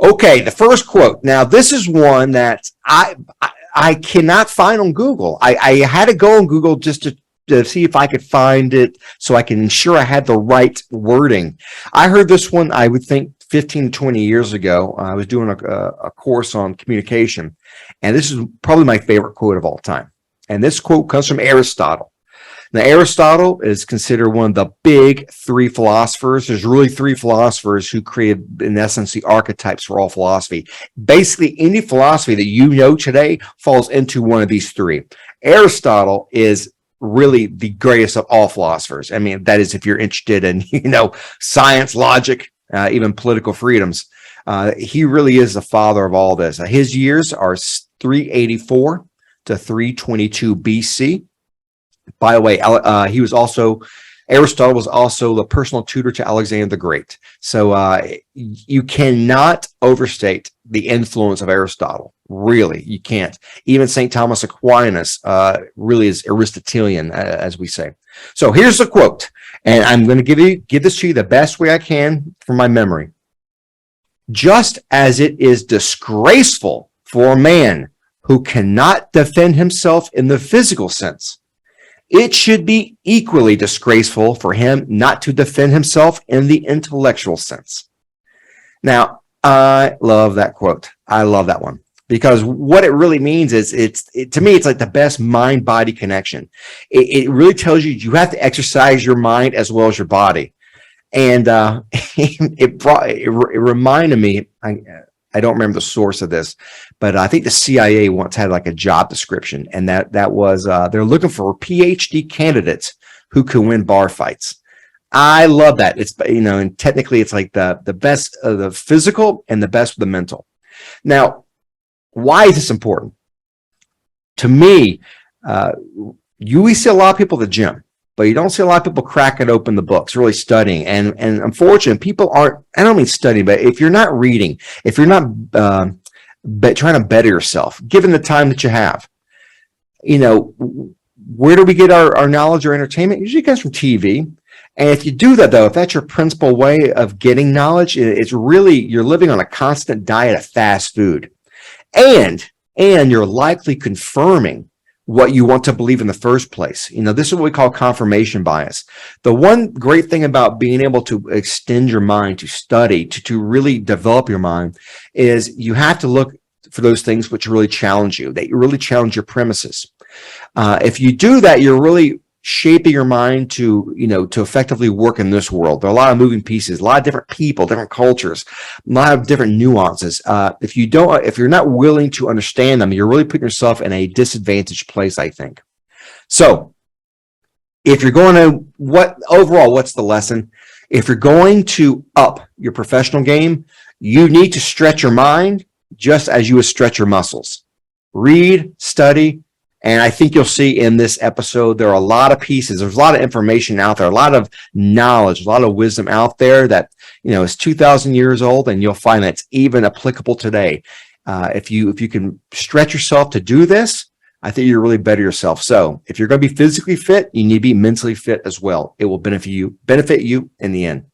Okay, the first quote. Now, this is one that I cannot find on Google. I had to go on Google just to see if I could find it so I can ensure I had the right wording. I heard this one, I would think 15 to 20 years ago. I was doing a course on communication, and this is probably my favorite quote of all time. And this quote comes from Aristotle. Now, Aristotle is considered one of the big three philosophers. There's really three philosophers who created, in essence, the archetypes for all philosophy. Basically, any philosophy that you know today falls into one of these three. Aristotle is really the greatest of all philosophers. I mean, that is if you're interested in, science, logic, even political freedoms. He really is the father of all this. His years are 384 to 322 BC. By the way, Aristotle was also the personal tutor to Alexander the Great. So you cannot overstate the influence of Aristotle. Really, you can't. Even St. Thomas Aquinas really is Aristotelian, as we say. So here's the quote, and I'm going to give this to you the best way I can from my memory. Just as it is disgraceful for a man who cannot defend himself in the physical sense, it should be equally disgraceful for him not to defend himself in the intellectual sense. Now, I love that quote. I love that one because what it really means is to me, it's like the best mind-body connection. It really tells you you have to exercise your mind as well as your body. And it reminded me, I don't remember the source of this, but I think the CIA once had like a job description, and that was they're looking for PhD candidates who can win bar fights. I love that. It's and technically it's like the best of the physical and the best of the mental. Now, why is this important? To me, we see a lot of people at the gym, but you don't see a lot of people cracking open the books, really studying. And unfortunately, people aren't, I don't mean studying, but if you're not reading, if you're not trying to better yourself, given the time that you have, where do we get our knowledge or entertainment? Usually it comes from TV. And if you do that, though, if that's your principal way of getting knowledge, it's really, you're living on a constant diet of fast food. And you're likely confirming what you want to believe in the first place. This is what we call confirmation bias. The one great thing about being able to extend your mind, to study, to really develop your mind, is you have to look for those things which really challenge you, that you really challenge your premises. If you do that, you're really shaping your mind to effectively work in this world. There are a lot of moving pieces, a lot of different people, different cultures, a lot of different nuances. If you're not willing to understand them, you're really putting yourself in a disadvantaged place, I think. So if you're going to, what's the lesson? If you're going to up your professional game, you need to stretch your mind just as you would stretch your muscles. Read, study. And I think you'll see in this episode, there are a lot of pieces. There's a lot of information out there, a lot of knowledge, a lot of wisdom out there that, is 2,000 years old, and you'll find that it's even applicable today. If you can stretch yourself to do this, I think you're really better yourself. So if you're going to be physically fit, you need to be mentally fit as well. It will benefit you in the end.